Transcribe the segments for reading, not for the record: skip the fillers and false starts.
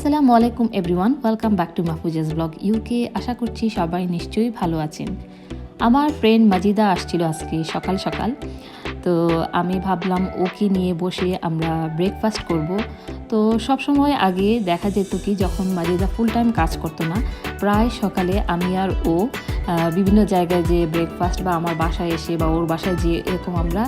আসসালামু আলাইকুম everyone, welcome back to Mahfuza's blog UK. আশা করছি সবাই নিশ্চয়ই ভালো আছেন। আমার ফ্রেন্ড মাজিদা আসছিল আজকে সকাল সকাল, তো আমি ভাবলাম ওকে নিয়ে বসে আমরা ব্রেকফাস্ট করব। তো সব সময় আগে দেখা যেত কি, যখন মাজিদা ফুল টাইম কাজ করতো না, প্রায় সকালে আমি আর ও বিভিন্ন জায়গায় যে ব্রেকফাস্ট বা আমার বাসায় এসে বা ওর বাসায় যে এরকম আমরা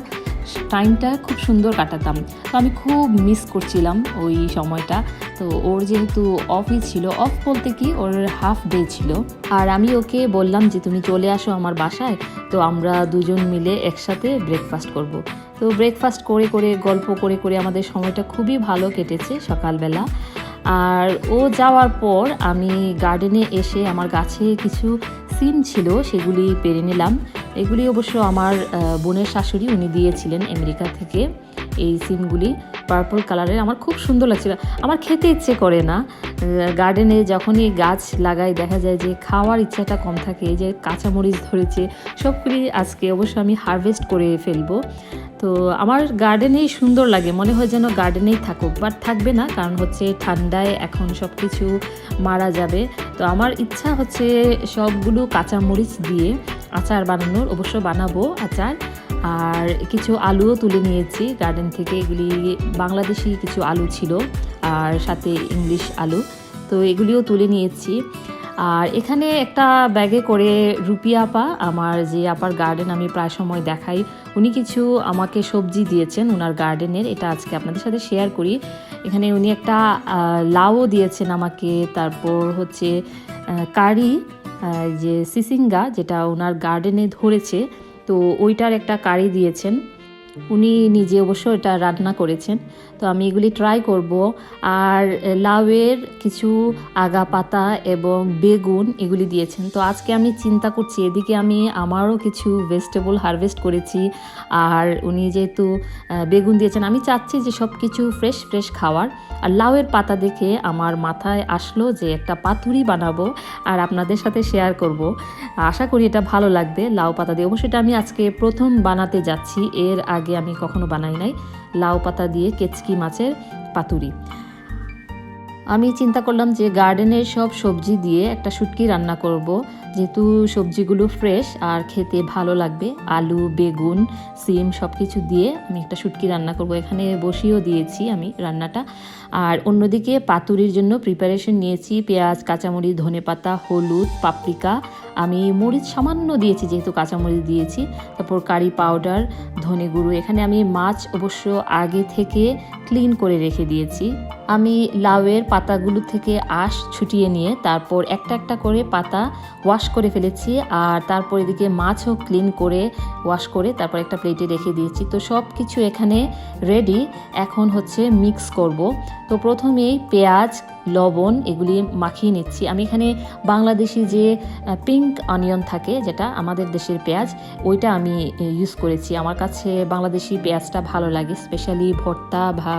টাইমটা খুব সুন্দর কাটাতাম। তো আমি খুব মিস করছিলাম ওই সময়টা। তো ওর যেহেতু অফই ছিল, অফ বলতে কি ওর হাফ ডে ছিল, আর আমি ওকে বললাম যে তুমি চলে আসো আমার বাসায়, তো আমরা দুজন মিলে একসাথে ব্রেকফাস্ট করব। তো ব্রেকফাস্ট করে করে গল্প করে করে আমাদের সময়টা খুবই ভালো কেটেছে সকালবেলা। আর ও যাওয়ার পর আমি গার্ডেনে এসে আমার গাছে কিছু সিম ছিল, সেগুলি পেরে নিলাম। এগুলি অবশ্য আমার বোনের শাশুড়ি উনি দিয়েছিলেন আমেরিকা থেকে। এই সিমগুলি পার্পল কালারের, আমার খুব সুন্দর লাগছিল। আমার খেতে ইচ্ছে করে না, গার্ডেনে যখনই গাছ লাগাই দেখা যায় যে খাওয়ার ইচ্ছাটা কম থাকে। এই যে কাঁচামরিচ ধরেছে, সবগুলি আজকে অবশ্য আমি হারভেস্ট করে ফেলবো। তো আমার গার্ডেনেই সুন্দর লাগে, মনে হয় যেন গার্ডেনেই থাকুক, বাট থাকবে না, কারণ হচ্ছে ঠান্ডায় এখন সব কিছু মারা যাবে। তো আমার ইচ্ছা হচ্ছে সবগুলো কাঁচামরিচ দিয়ে আচার বানানোর, অবশ্য বানাবো আচার। আর কিছু আলুও তুলে নিয়েছি গার্ডেন থেকে, এগুলি বাংলাদেশি কিছু আলু ছিল আর সাথে ইংলিশ আলু, তো এগুলিও তুলে নিয়েছি। আর এখানে একটা ব্যাগে করে রুপি আপা, আমার যে আপার গার্ডেন আমি প্রায় সময় দেখাই, উনি কিছু আমাকে সবজি দিয়েছেন ওনার গার্ডেনের, এটা আজকে আপনাদের সাথে শেয়ার করি। এখানে উনি একটা লাউও দিয়েছেন আমাকে, তারপর হচ্ছে কারি, যে সিসিঙ্গা যেটা ওনার গার্ডেনে ধরেছে, তো ওইটার একটা কারি দিয়েছেন। উনি নিজে অবশ্য এটা রান্না করেছেন, তো আমি এগুলি ট্রাই করব। আর লাউয়ের কিছু আগা পাতা এবং বেগুন এগুলি দিয়েছেন। তো আজকে আমি চিন্তা করছি, এদিকে আমি আমারও কিছু ভেজিটেবল হারভেস্ট করেছি, আর উনি যেহেতু বেগুন দিয়েছেন, আমি চাচ্ছি যে সব কিছু ফ্রেশ ফ্রেশ খাওয়ার। আর লাউয়ের পাতা দেখে আমার মাথায় আসলো যে একটা পাতুরি বানাবো আর আপনাদের সাথে শেয়ার করব। আশা করি এটা ভালো লাগবে লাউ পাতা দিয়ে। অবশ্যই এটা আমি আজকে প্রথম বানাতে যাচ্ছি, এর আগে আমি কখনো বানাই নাই লাউ পাতা দিয়ে কেচকি মাছের পাতুরি। আমি চিন্তা করলাম যে গার্ডেনের সব সবজি দিয়ে একটা শুটকি রান্না করব, যেহেতু সবজিগুলো ফ্রেশ আর খেতে ভালো লাগবে। আলু, বেগুন, সিম সব কিছু দিয়ে আমি একটা শুটকি রান্না করব। এখানে বসিয়েও দিয়েছি আমি রান্নাটা। আর অন্যদিকে পাতুরির জন্য প্রিপারেশন নিয়েছি, পেঁয়াজ, কাঁচামরিচ, ধনেপাতা, হলুদ, পাপরিকা, আমি মরিচ সামান্য দিয়েছি যেহেতু কাঁচামরিচ দিয়েছি, তারপর কারি পাউডার, ধনে গুঁড়ো। এখানে আমি মাছ অবশ্য আগে থেকে ক্লিন করে রেখে দিয়েছি। আমি লাউয়ের পাতাগুলো থেকে আঁশ ছুটিয়ে নিয়ে তারপর একটা একটা করে পাতা ওয়াশ করে ফেলেছি, আর তারপর এদিকে মাছও ক্লিন করে ওয়াশ করে তারপর একটা প্লেটে রেখে দিয়েছি। তো সব কিছু এখানে রেডি, এখন হচ্ছে মিক্স করব। তো প্রথমেই পেঁয়াজ, লবণ এগুলি মাখিয়ে নিচ্ছি। আমি এখানে বাংলাদেশি যে পিঙ্ক অনিয়ন থাকে, যেটা আমাদের দেশের পেঁয়াজ, ওইটা আমি ইউজ করেছি। আমার কাছে বাংলাদেশি পেঁয়াজটা ভালো লাগে, স্পেশালি ভর্তা বা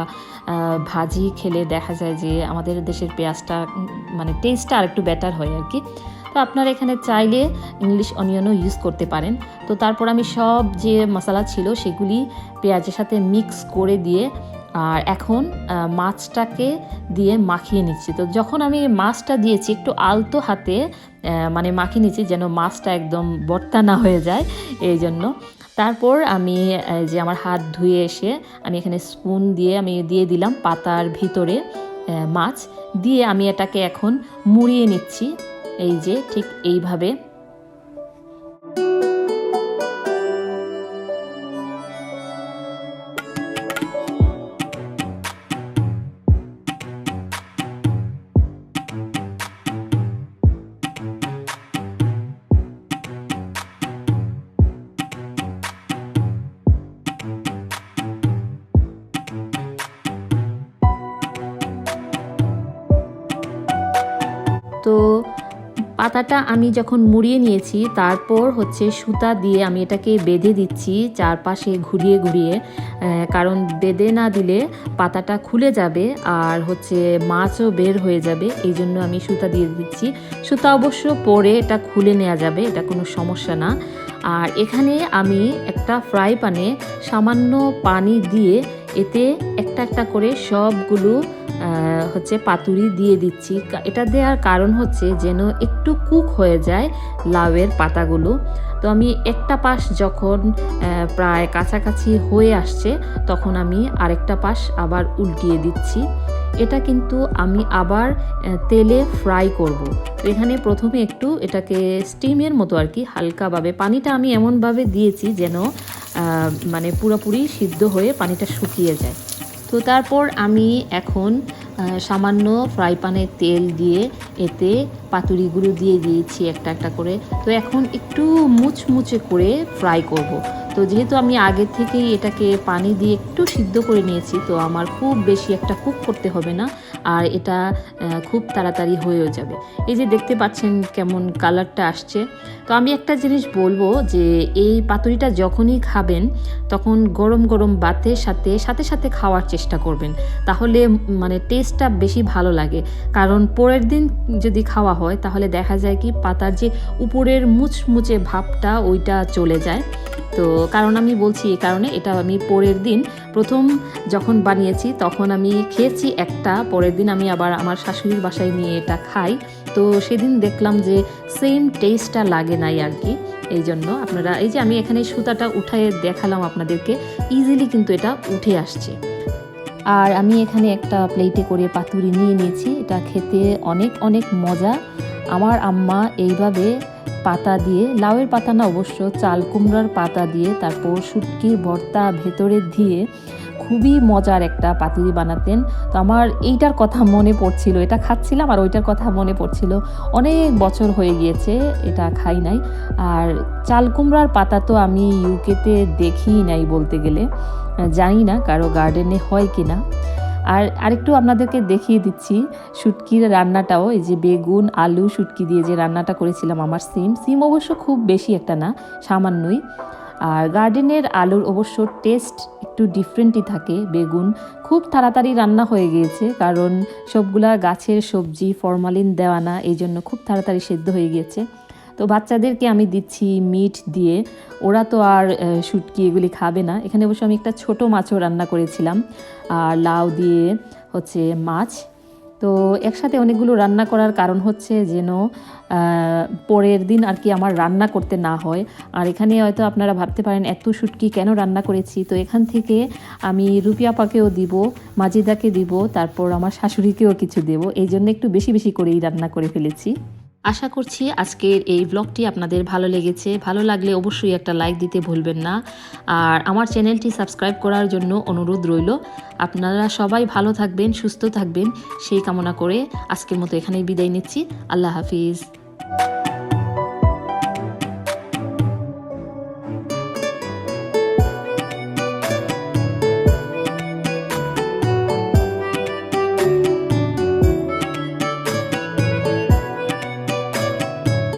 ভাজি খেলে দেখা যায় যে আমাদের দেশের পেঁয়াজটা মানে টেস্টটা আর একটু বেটার হয় আর কি। তো আপনারা এখানে চাইলে ইংলিশ অনিয়নও ইউজ করতে পারেন। তো তারপর আমি সব যে মশলা ছিল সেগুলি পেঁয়াজের সাথে মিক্স করে দিয়ে আর এখন মাছটাকে দিয়ে মাখিয়ে নিচ্ছি। তো যখন আমি মাছটা দিয়েছি একটু আলতো হাতে মানে মাখিয়ে নিচ্ছি, যেন মাছটা একদম ভর্তা না হয়ে যায়, এই জন্য। তারপর আমি যে আমার হাত ধুয়ে এসে আমি এখানে স্পুন দিয়ে আমি দিয়ে দিলাম পাতার ভিতরে মাছ দিয়ে, আমি এটাকে এখন মুড়িয়ে নিচ্ছি, এই যে ঠিক এইভাবে। তো পাতাটা আমি যখন মুড়িয়ে নিয়েছি, তারপর হচ্ছে সুতা দিয়ে আমি এটাকে বেঁধে দিচ্ছি চারপাশে ঘুরিয়ে ঘুরিয়ে, কারণ বেঁধে না দিলে পাতাটা খুলে যাবে আর হচ্ছে মাছও বের হয়ে যাবে, এই জন্য আমি সুতা দিয়ে দিচ্ছি। সুতা অবশ্য পরে এটা খুলে নেওয়া যাবে, এটা কোনো সমস্যা না। আর এখানে আমি একটা ফ্রাই প্যানে সামান্য পানি দিয়ে এতে একটা একটা করে সবগুলো হচ্ছে পাতুরি দিয়ে দিচ্ছি। এটা দেওয়ার কারণ হচ্ছে যেন একটু কুক হয়ে যায় লাউয়ের পাতাগুলো। তো আমি একটা পাশ যখন প্রায় কাছাকাছি হয়ে আসছে তখন আমি আরেকটা পাশ আবার উল্টিয়ে দিচ্ছি। এটা কিন্তু আমি আবার তেলে ফ্রাই করব। তো এখানে প্রথমে একটু এটাকে স্টিমের মতো আর কি হালকাভাবে, পানিটা আমি এমনভাবে দিয়েছি যেন মানে পুরোপুরি সিদ্ধ হয়ে পানিটা শুকিয়ে যায়। তো তারপর আমি এখন সামান্য ফ্রাই প্যানে তেল দিয়ে এতে পাতুরিগুলো দিয়ে দিয়েছি একটা একটা করে। তো এখন একটু মুচমুচে করে ফ্রাই করব। তো যেহেতু আমি আগে থেকেই এটাকে পানি দিয়ে একটু সিদ্ধ করে নিয়েছি, তো আমার খুব বেশি একটা কুক করতে হবে না, আর এটা খুব তাড়াতাড়ি হয়েও যাবে। এই যে দেখতে পাচ্ছেন কেমন কালারটা আসছে। তো আমি একটা জিনিস বলবো যে এই পাতুরিটা যখনই খাবেন তখন গরম গরম ভাতের সাথে সাথে সাথে খাওয়ার চেষ্টা করবেন, তাহলে মানে টেস্টটা বেশি ভালো লাগে। কারণ পরের দিন যদি খাওয়া হয় তাহলে দেখা যায় কি পাতার যে উপরের মুচমুচে ভাবটা ওইটা চলে যায়। তো কারণ আমি বলছি এই কারণে, এটা আমি পরের দিন প্রথম যখন বানিয়েছি তখন আমি খেয়েছি একটা, পরের দিন আমি আবার আমার শাশুড়ির বাসায় নিয়ে এটা খাই। তো সেদিন দেখলাম যে সেম টেস্টটা লাগে নাই আর কি। এই জন্য আপনারা, এই যে আমি এখানে সুতাটা উঠায়ে দেখালাম আপনাদেরকে, ইজিলি কিন্তু এটা উঠে আসছে। আর আমি এখানে একটা প্লেটে করে পাতুরি নিয়ে নিয়েছি। এটা খেতে অনেক অনেক মজা। আমার আম্মা এইভাবে পাতা দিয়ে, লাউয়ের পাতা না অবশ্য, চাল কুমড়ার পাতা দিয়ে তারপর শুটকির ভর্তা ভেতরে দিয়ে খুবই মজার একটা পাতুরি বানাতেন। তো আমার এইটার কথা মনে পড়ছিল, এটা খাচ্ছিলাম আর ওইটার কথা মনে পড়ছিল। অনেক বছর হয়ে গিয়েছে এটা খাই নাই। আর চাল কুমড়ার পাতা তো আমি ইউকেতে দেখিই নাই বলতে গেলে, জানি না কারো গার্ডেনে হয় কি না। আর আরেকটু আপনাদেরকে দেখিয়ে দিচ্ছি শুটকির রান্নাটাও। এই যে বেগুন আলু শুটকি দিয়ে যে রান্নাটা করেছিলাম, আমার সিম অবশ্য খুব বেশি একটা না, সামান্যই। আর গার্ডেনের আলুর অবশ্য টেস্ট একটু ডিফারেন্টই থাকে। বেগুন খুব তাড়াতাড়ি রান্না হয়ে গিয়েছে, কারণ সবগুলা গাছের সবজি, ফরমালিন দেওয়া না, এই জন্য খুব তাড়াতাড়ি সেদ্ধ হয়ে গিয়েছে। তো বাচ্চাদেরকে আমি দিচ্ছি মিট দিয়ে, ওরা তো আর শুটকি এগুলি খাবে না। এখানে অবশ্য আমি একটা ছোট মাছও রান্না করেছিলাম, আর লাউ দিয়ে হচ্ছে মাছ। তো একসাথে অনেকগুলো রান্না করার কারণ হচ্ছে যেন পরের দিন আর কি আমার রান্না করতে না হয়। আর এখানে হয়তো আপনারা ভাবতে পারেন এত শুটকি কেন রান্না করেছি। তো এখান থেকে আমি রুপিয়াপাকেও দিব, মাজিদাকে দিব, তারপর আমার শাশুড়িকেও কিছু দেব, এই জন্য একটু বেশি বেশি করেই রান্না করে ফেলেছি। আশা করছি আজকের এই ব্লগটি আপনাদের ভালো লেগেছে। ভালো লাগলে অবশ্যই একটা লাইক দিতে ভুলবেন না, আর আমার চ্যানেলটি সাবস্ক্রাইব করার জন্য অনুরোধ রইল। আপনারা সবাই ভালো থাকবেন, সুস্থ থাকবেন, সেই কামনা করে আজকের মতো এখানেই বিদায় নিচ্ছি। আল্লাহ হাফিজ।